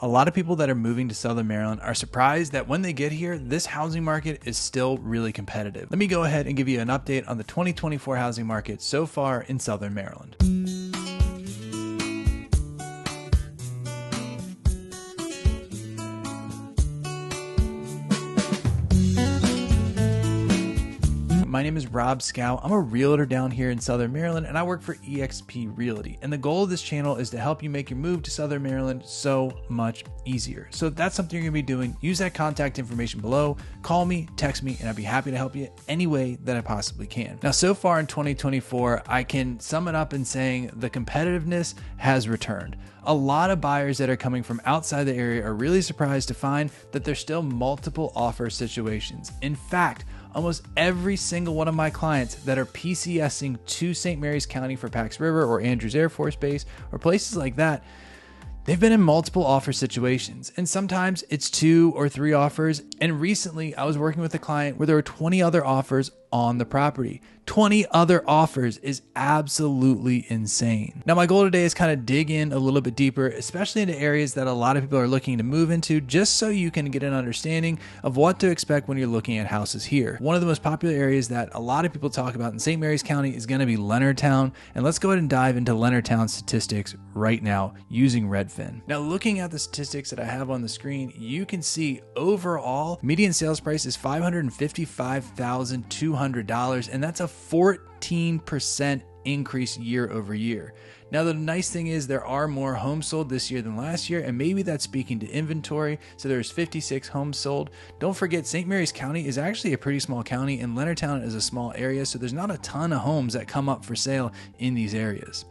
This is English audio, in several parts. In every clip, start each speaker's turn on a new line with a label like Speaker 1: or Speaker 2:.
Speaker 1: A lot of people that are moving to Southern Maryland are surprised that when they get here, this housing market is still really competitive. Let me go ahead and give you an update on the 2024 housing market so far in Southern Maryland. My name is Rob Schou. I'm a realtor down here in Southern Maryland, and I work for EXP Realty. And the goal of this channel is to help you make your move to Southern Maryland so much easier. So if that's something you're gonna be doing, use that contact information below, call me, text me, and I'd be happy to help you any way that I possibly can. Now, so far in 2024, I can sum it up in saying the competitiveness has returned. A lot of buyers that are coming from outside the area are really surprised to find that there's still multiple offer situations. In fact, almost every single one of my clients that are PCSing to St. Mary's County for Pax River or Andrews Air Force Base or places like that, they've been in multiple offer situations, and sometimes it's 2 or 3 offers. And recently I was working with a client where there were 20 other offers on the property. 20 other offers is absolutely insane. Now, my goal today is kind of dig in a little bit deeper, especially into areas that a lot of people are looking to move into, just so you can get an understanding of what to expect when you're looking at houses here. One of the most popular areas that a lot of people talk about in St. Mary's County is going to be Leonardtown. And let's go ahead and dive into Leonardtown statistics right now using Redfin. Now, looking at the statistics that I have on the screen, you can see overall median sales price is $555,200, and that's a 14% increase year over year. Now, the nice thing is there are more homes sold this year than last year, and maybe that's speaking to inventory. So there's 56 homes sold. Don't forget, St. Mary's County is actually a pretty small county, and Leonardtown is a small area, so there's not a ton of homes that come up for sale in these areas.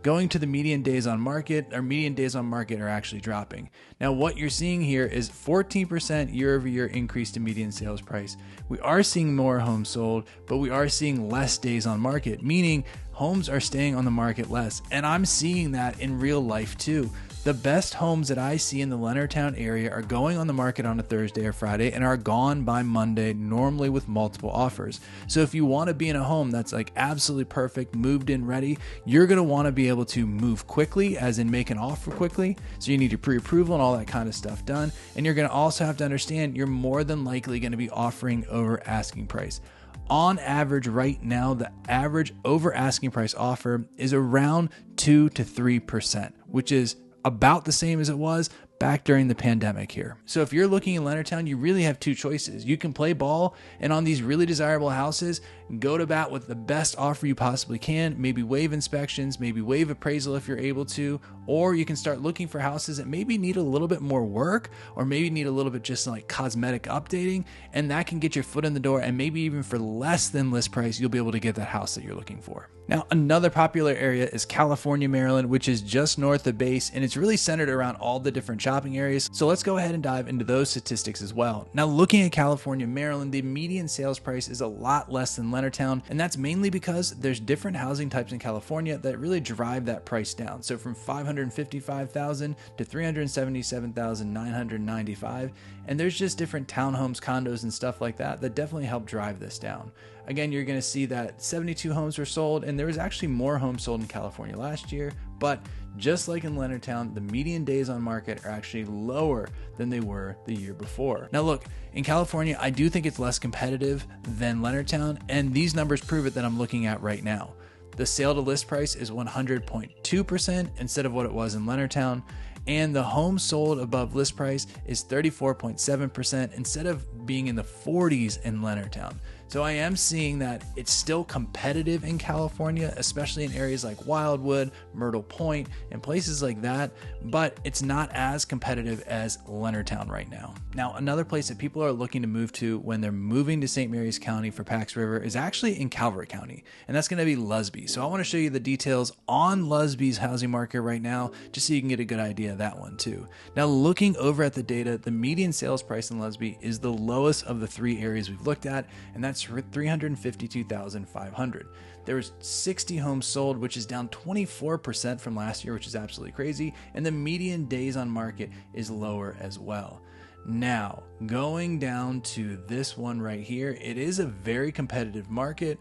Speaker 1: Going to the median days on market, our median days on market are actually dropping. Now, what you're seeing here is 14% year over year increase to median sales price. We are seeing more homes sold, but we are seeing less days on market, meaning homes are staying on the market less. And I'm seeing that in real life too. The best homes that I see in the Leonardtown area are going on the market on a Thursday or Friday and are gone by Monday, normally with multiple offers. So if you want to be in a home that's like absolutely perfect, moved in ready, you're going to want to be able to move quickly, as in make an offer quickly. So you need your pre-approval and all that kind of stuff done. And you're going to also have to understand you're more than likely going to be offering over asking price. On average right now, the average over asking price offer is around 2 to 3%, which is about the same as it was back during the pandemic here. So if you're looking in Leonardtown, you really have 2 choices. You can play ball and on these really desirable houses, go to bat with the best offer you possibly can, maybe waive inspections, maybe waive appraisal if you're able to, or you can start looking for houses that maybe need a little bit more work or maybe need a little bit just like cosmetic updating, and that can get your foot in the door, and maybe even for less than list price, you'll be able to get that house that you're looking for. Now, another popular area is California, Maryland, which is just north of base, and it's really centered around all the different shopping areas. So let's go ahead and dive into those statistics as well. Now, looking at California, Maryland, the median sales price is a lot less than Leonardtown, and that's mainly because there's different housing types in California that really drive that price down. So from $555,000 to $377,995, and there's just different townhomes, condos, and stuff like that that definitely help drive this down. Again, you're going to see that 72 homes were sold, and there was actually more homes sold in California last year, but just like in Leonardtown, the median days on market are actually lower than they were the year before. Now look, in California, I do think it's less competitive than Leonardtown, and these numbers prove it that I'm looking at right now. The sale to list price is 100.2% instead of what it was in Leonardtown, and the homes sold above list price is 34.7% instead of being in the 40s in Leonardtown. So I am seeing that it's still competitive in California, especially in areas like Wildwood, Myrtle Point, and places like that, but it's not as competitive as Leonardtown right now. Now, another place that people are looking to move to when they're moving to St. Mary's County for Pax River is actually in Calvert County, and that's going to be Lusby. So I want to show you the details on Lusby's housing market right now, just so you can get a good idea of that one too. Now, looking over at the data, the median sales price in Lesby is the lowest of the 3 areas we've looked at, and that's $352,500. There was 60 homes sold, which is down 24% from last year, which is absolutely crazy. And the median days on market is lower as well. Now, going down to this one right here, it is a very competitive market.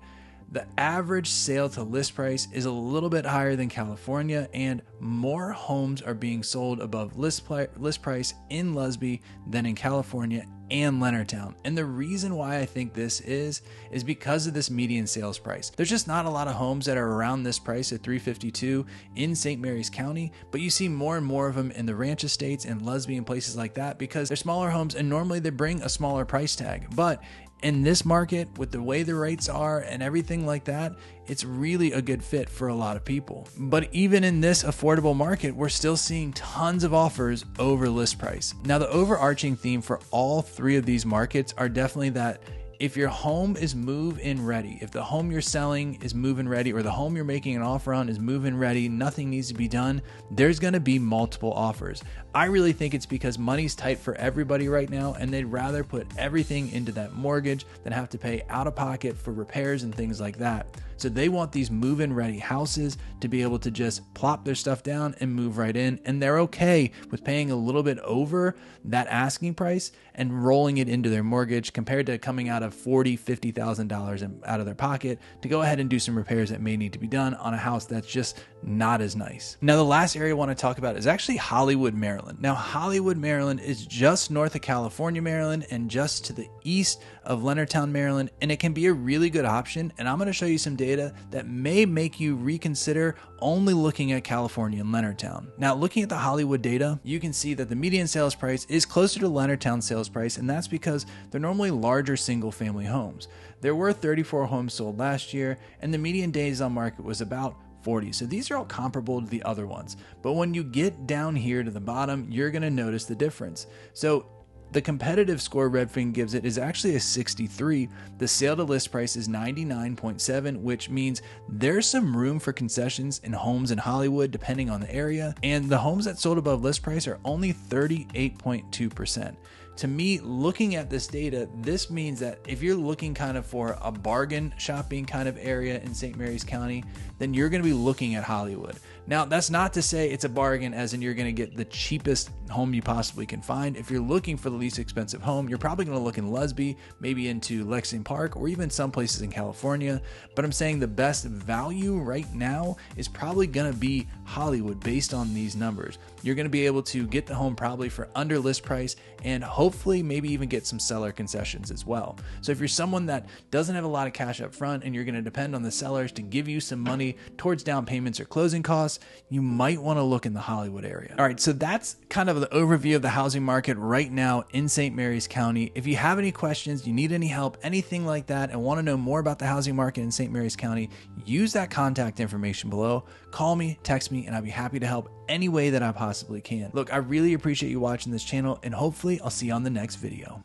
Speaker 1: The average sale to list price is a little bit higher than California, and more homes are being sold above list price in Lusby than in California and Leonardtown. And the reason why I think this is because of this median sales price. There's just not a lot of homes that are around this price at $352 in St. Mary's County, but you see more and more of them in the ranch estates and Lusby and places like that because they're smaller homes and normally they bring a smaller price tag. But in this market, with the way the rates are and everything like that, it's really a good fit for a lot of people. But even in this affordable market, we're still seeing tons of offers over list price. Now, the overarching theme for all three of these markets are definitely that if your home is move-in ready, if the home you're selling is move-in ready, or the home you're making an offer on is move-in ready, nothing needs to be done, there's gonna be multiple offers. I really think it's because money's tight for everybody right now, and they'd rather put everything into that mortgage than have to pay out of pocket for repairs and things like that. So they want these move-in ready houses to be able to just plop their stuff down and move right in. And they're okay with paying a little bit over that asking price and rolling it into their mortgage compared to coming out of $40,000, $50,000 out of their pocket to go ahead and do some repairs that may need to be done on a house that's just not as nice. Now, the last area I want to talk about is actually Hollywood, Maryland. Now, Hollywood, Maryland is just north of California, Maryland, and just to the east of Leonardtown, Maryland, and it can be a really good option. And I'm going to show you some data that may make you reconsider only looking at California and Leonardtown. Now, looking at the Hollywood data, you can see that the median sales price is closer to Leonardtown sales price, and that's because they're normally larger single family homes. There were 34 homes sold last year, and the median days on market was about 40. So these are all comparable to the other ones. But when you get down here to the bottom, you're going to notice the difference. So the competitive score Redfin gives it is actually a 63. The sale to list price is 99.7, which means there's some room for concessions in homes in Hollywood depending on the area. And the homes that sold above list price are only 38.2%. To me, looking at this data, this means that if you're looking kind of for a bargain shopping kind of area in St. Mary's County, then you're going to be looking at Hollywood. Now, that's not to say it's a bargain as in you're going to get the cheapest home you possibly can find. If you're looking for the least expensive home, you're probably going to look in Lesby, maybe into Lexington Park, or even some places in California. But I'm saying the best value right now is probably going to be Hollywood based on these numbers. You're going to be able to get the home probably for under list price and hopefully maybe even get some seller concessions as well. So if you're someone that doesn't have a lot of cash up front and you're going to depend on the sellers to give you some money towards down payments or closing costs, you might want to look in the Hollywood area. All right, so that's kind of the overview of the housing market right now in St. Mary's County. If you have any questions, you need any help, anything like that, and want to know more about the housing market in St. Mary's County, use that contact information below. Call me, text me, and I'll be happy to help any way that I possibly can. Look, I really appreciate you watching this channel, and hopefully I'll see you on the next video.